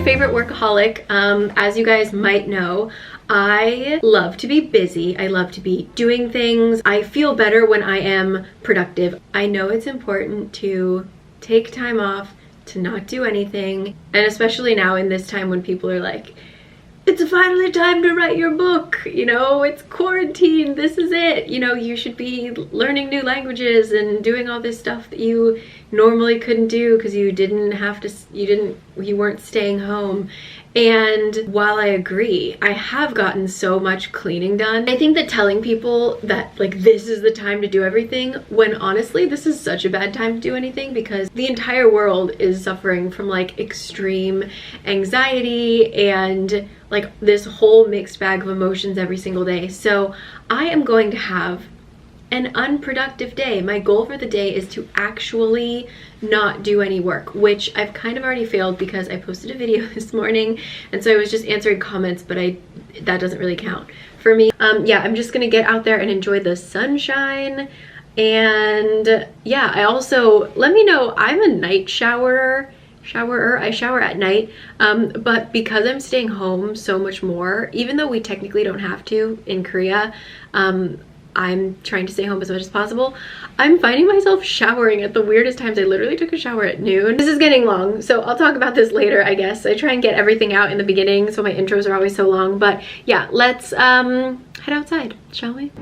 favorite workaholic. As you guys might know, I love to be busy. I love to be doing things. I feel better when I am productive. I know it's important to take time off, to not do anything, and especially now in this time when people are like, it's finally time to write your book, you know, it's quarantine, this is it, you know, you should be learning new languages and doing all this stuff that you normally couldn't do because you weren't staying home. And while I agree, I have gotten so much cleaning done. I think that telling people that like this is the time to do everything, when honestly this is such a bad time to do anything, because the entire world is suffering from like extreme anxiety and like this whole mixed bag of emotions every single day. So I am going to have an unproductive day. My goal for the day is to actually not do any work, which I've kind of already failed because I posted a video this morning and so I was just answering comments, but that doesn't really count for me. Yeah, I'm just gonna get out there and enjoy the sunshine. And yeah, I also, let me know, I'm a night showerer. I shower at night, but because I'm staying home so much more, even though we technically don't have to in Korea, I'm trying to stay home as much as possible. I'm finding myself showering at the weirdest times. I literally took a shower at noon. This is getting long, so I'll talk about this later, I guess. I try and get everything out in the beginning, so my intros are always so long. But yeah, let's head outside, shall we?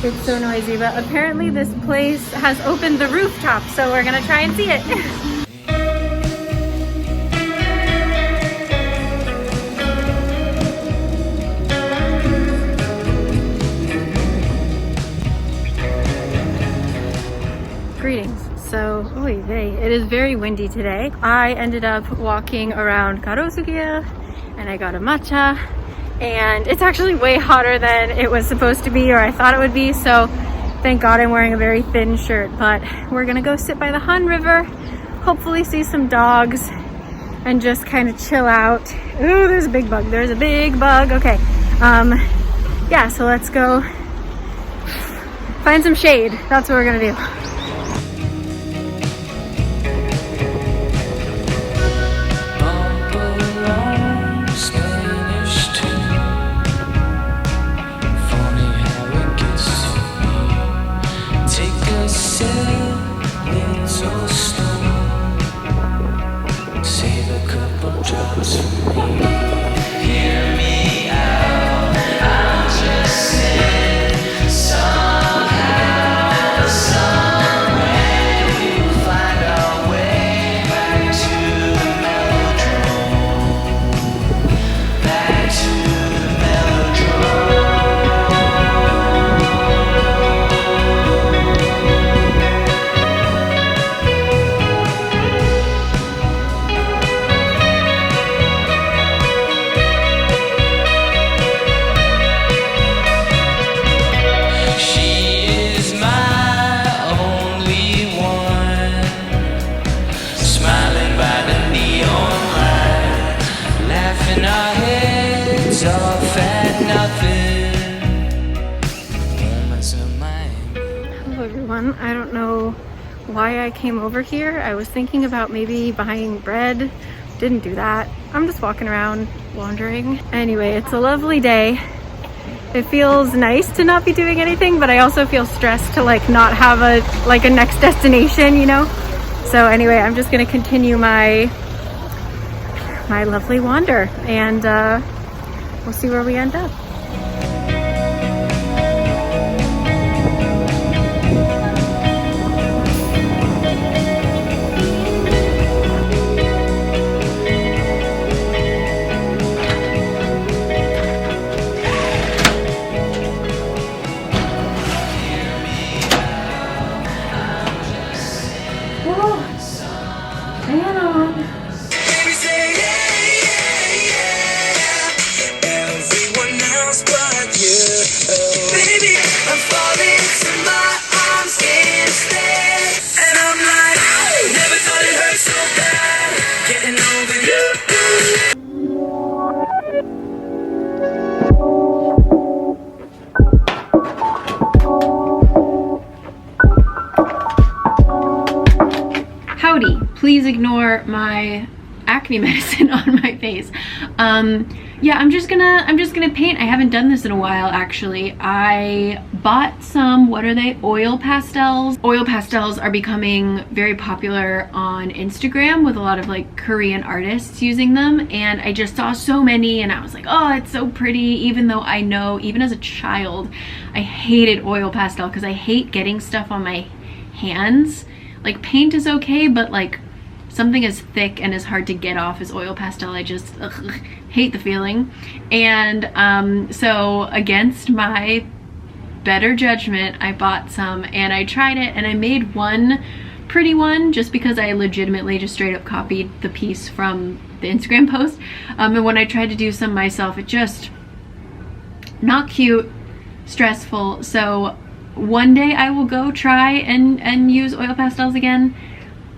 It's so noisy, but apparently this place has opened the rooftop, so we're gonna try and see it. Greetings. So, oy vey, it is very windy today. I ended up walking around Garosugia and I got a matcha. And it's actually way hotter than it was supposed to be, or I thought it would be, so thank God I'm wearing a very thin shirt. But we're gonna go sit by the Han River, hopefully see some dogs, and just kind of chill out. Ooh, there's a big bug. There's a big bug. Okay. Yeah, so let's go find some shade. That's what we're gonna do. I don't know why I came over here. I was thinking about maybe buying bread. Didn't do that. I'm just walking around, wandering. Anyway, it's a lovely day. It feels nice to not be doing anything, but I also feel stressed to like not have a next destination, you know? So anyway, I'm just gonna continue my lovely wander, and we'll see where we end up. ignore my acne medicine on my face. Yeah, I'm just gonna paint. I haven't done this in a while, actually. I bought some, what are they? Oil pastels. Oil pastels are becoming very popular on Instagram with a lot of like Korean artists using them, and I just saw so many and I was like, oh, it's so pretty, even though I know, even as a child, I hated oil pastel because I hate getting stuff on my hands. Like paint is okay, but like something as thick and as hard to get off as oil pastel, I just hate the feeling. And so against my better judgment, I bought some and I tried it, and I made one pretty one just because I legitimately just straight up copied the piece from the Instagram post. And when I tried to do some myself, it just, not cute, stressful. So one day I will go try and use oil pastels again.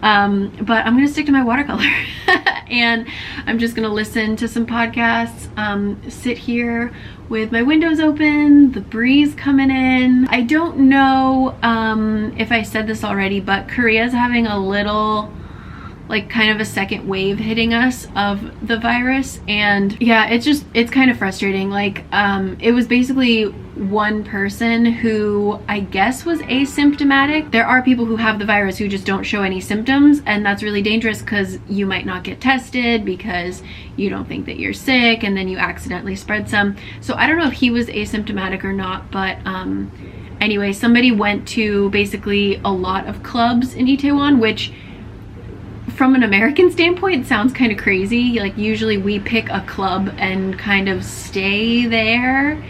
But I'm gonna stick to my watercolor and I'm just gonna listen to some podcasts, sit here with my windows open, the breeze coming in. I don't know if I said this already, but Korea's having a little, like, kind of a second wave hitting us of the virus, and yeah, it's kind of frustrating. Like, it was basically one person who I guess was asymptomatic. There are people who have the virus who just don't show any symptoms, and that's really dangerous because you might not get tested because you don't think that you're sick, and then you accidentally spread some. So I don't know if he was asymptomatic or not, but anyway, somebody went to basically a lot of clubs in Itaewon, which from an American standpoint sounds kind of crazy. Like, usually we pick a club and kind of stay there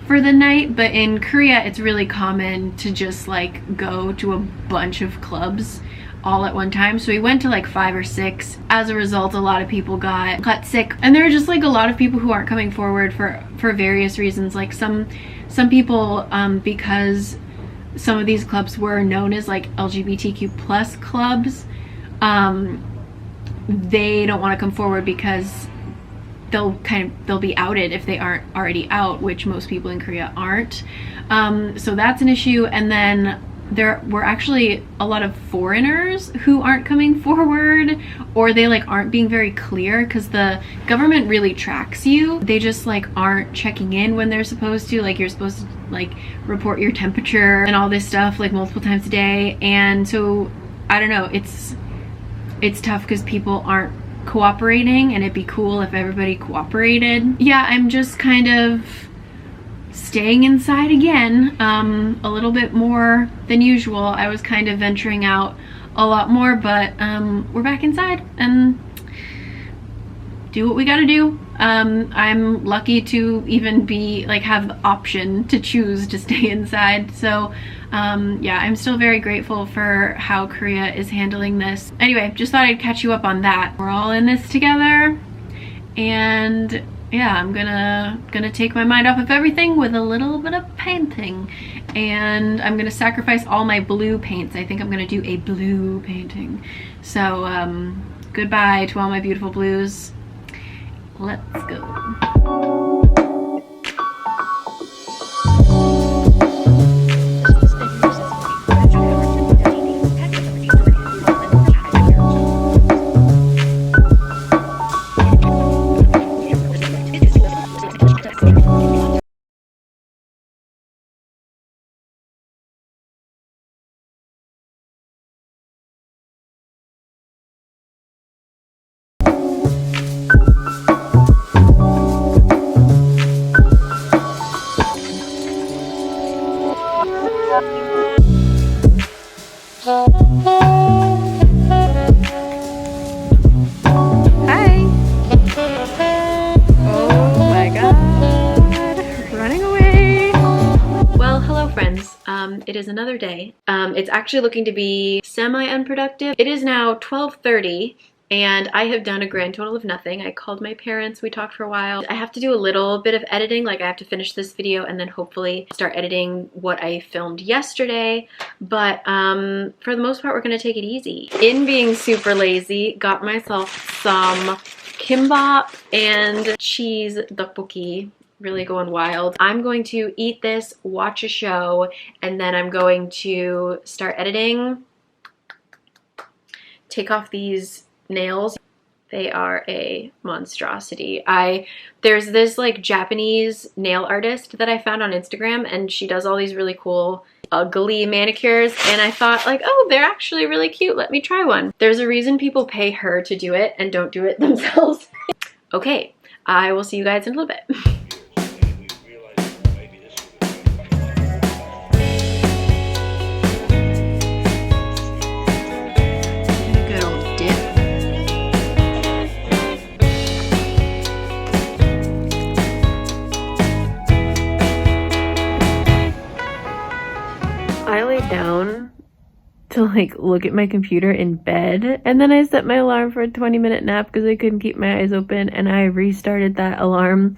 for the night, but in Korea it's really common to just like go to a bunch of clubs all at one time. So we went to like 5 or 6. As a result, a lot of people got sick, and there are just like a lot of people who aren't coming forward for various reasons. Like some people, because some of these clubs were known as like LGBTQ plus clubs, they don't want to come forward because they'll be outed if they aren't already out, which most people in Korea aren't. So that's an issue. And then there were actually a lot of foreigners who aren't coming forward, or they like aren't being very clear, because the government really tracks you. They just like aren't checking in when they're supposed to. Like, you're supposed to like report your temperature and all this stuff like multiple times a day. And so I don't know, it's tough because people aren't cooperating, and it'd be cool if everybody cooperated. Yeah, I'm just kind of staying inside again, a little bit more than usual. I was kind of venturing out a lot more, but we're back inside and do what we gotta do. I'm lucky to even be like have the option to choose to stay inside. So yeah, I'm still very grateful for how Korea is handling this. Anyway, just thought I'd catch you up on that. We're all in this together, and yeah, I'm gonna take my mind off of everything with a little bit of painting, and I'm gonna sacrifice all my blue paints. I think I'm gonna do a blue painting. So goodbye to all my beautiful blues. Let's go. It is another day. It's actually looking to be semi-unproductive. It is now 12:30 and I have done a grand total of nothing. I called my parents, we talked for a while. I have to do a little bit of editing, like I have to finish this video and then hopefully start editing what I filmed yesterday. But for the most part, we're gonna take it easy. In being super lazy, got myself some kimbap and cheese tteokbokki. Really going wild. I'm going to eat this, watch a show, and then I'm going to start editing, take off these nails. They are a monstrosity. There's this like Japanese nail artist that I found on Instagram, and she does all these really cool ugly manicures, and I thought like, oh, they're actually really cute. Let me try one. There's a reason people pay her to do it and don't do it themselves. Okay, I will see you guys in a little bit. I laid down to like look at my computer in bed, and then I set my alarm for a 20-minute nap because I couldn't keep my eyes open, and I restarted that alarm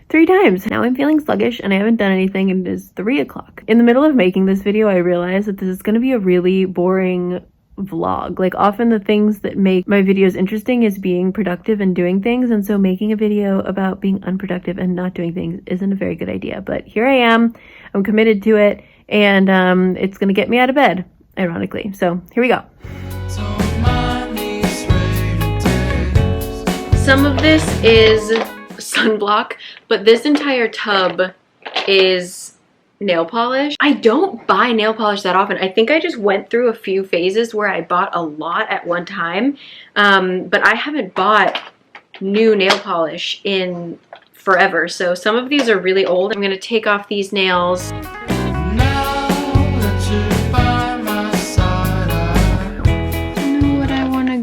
3 times. Now I'm feeling sluggish and I haven't done anything, and it is 3 o'clock. In the middle of making this video, I realized that this is going to be a really boring vlog. Like, often the things that make my videos interesting is being productive and doing things, and so making a video about being unproductive and not doing things isn't a very good idea. But here I am, I'm committed to it, and it's gonna get me out of bed, ironically. So here we go. Some of this is sunblock, but this entire tub is nail polish. I don't buy nail polish that often. I think I just went through a few phases where I bought a lot at one time, but I haven't bought new nail polish in forever. So some of these are really old. I'm gonna take off these nails.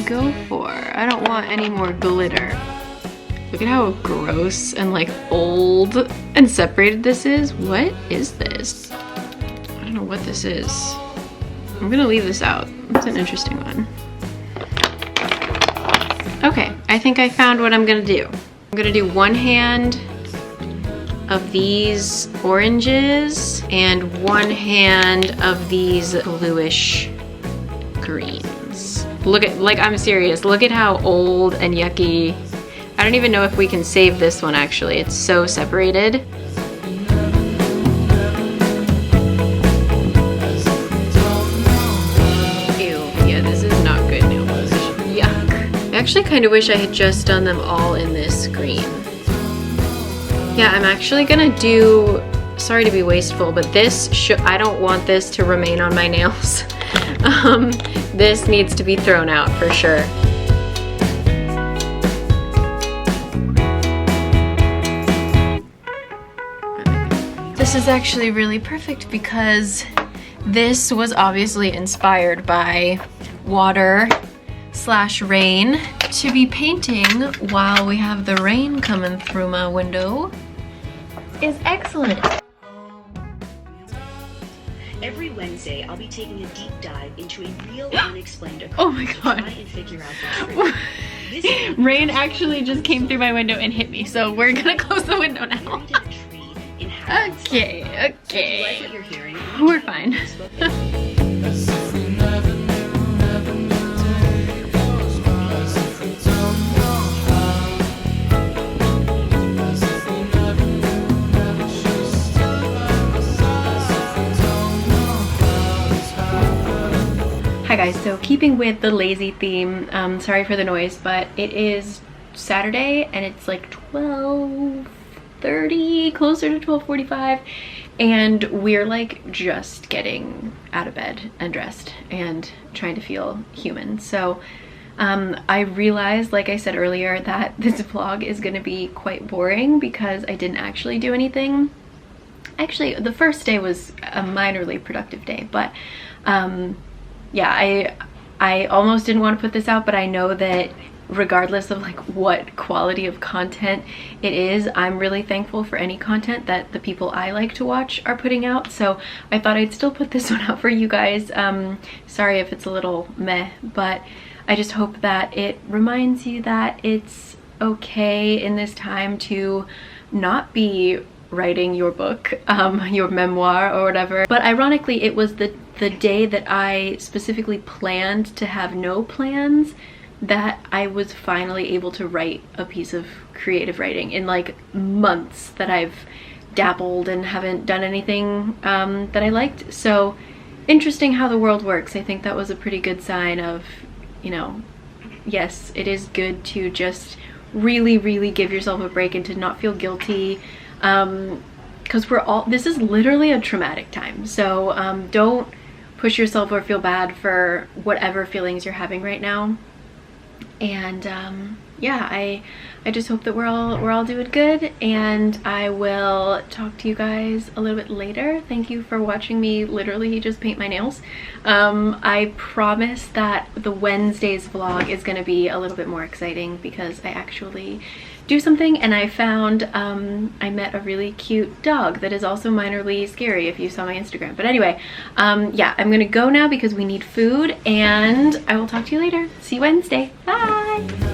Go for. I don't want any more glitter. Look at how gross and like old and separated this is. What is this? I don't know what this is. I'm gonna leave this out. It's an interesting one. Okay, I think I found what I'm gonna do. I'm gonna do one hand of these oranges and one hand of these bluish greens. Look at, like, I'm serious, look at how old and yucky. I don't even know if we can save this one actually. It's so separated. Ew, yeah, this is not good nail polish. Yuck. I actually kind of wish I had just done them all in this green. Yeah, I'm actually gonna do, sorry to be wasteful, but this I don't want this to remain on my nails. This needs to be thrown out for sure. This is actually really perfect because this was obviously inspired by water/rain to be painting while we have the rain coming through my window is excellent. Every Wednesday, I'll be taking a deep dive into a real unexplained occurrence. Oh my god. To try and figure out the truth. Rain actually just came through my window and hit me, so we're gonna close the window now. Okay, okay. We're fine. Hi guys, so keeping with the lazy theme, sorry for the noise, but it is Saturday and it's like 12:30, closer to 12:45, and we're like just getting out of bed and dressed and trying to feel human. So I realized, like I said earlier, that this vlog is gonna be quite boring because I didn't actually do anything. Actually, the first day was a minorly productive day, but yeah, I almost didn't want to put this out, but I know that regardless of like what quality of content it is, I'm really thankful for any content that the people I like to watch are putting out. So I thought I'd still put this one out for you guys. Sorry if it's a little meh, but I just hope that it reminds you that it's okay in this time to not be writing your book, your memoir or whatever. But ironically, it was the day that I specifically planned to have no plans that I was finally able to write a piece of creative writing in like months that I've dabbled and haven't done anything that I liked. So interesting how the world works. I think that was a pretty good sign of, you know, yes, it is good to just really give yourself a break and to not feel guilty, because this is literally a traumatic time. So don't push yourself or feel bad for whatever feelings you're having right now. And yeah, I just hope that we're all doing good, and I will talk to you guys a little bit later. Thank you for watching me literally just paint my nails. I promise that the Wednesday's vlog is going to be a little bit more exciting because I actually do something, and I found I met a really cute dog that is also minorly scary, if you saw my Instagram. But anyway, yeah, I'm gonna go now because we need food, and I will talk to you later. See you Wednesday. Bye.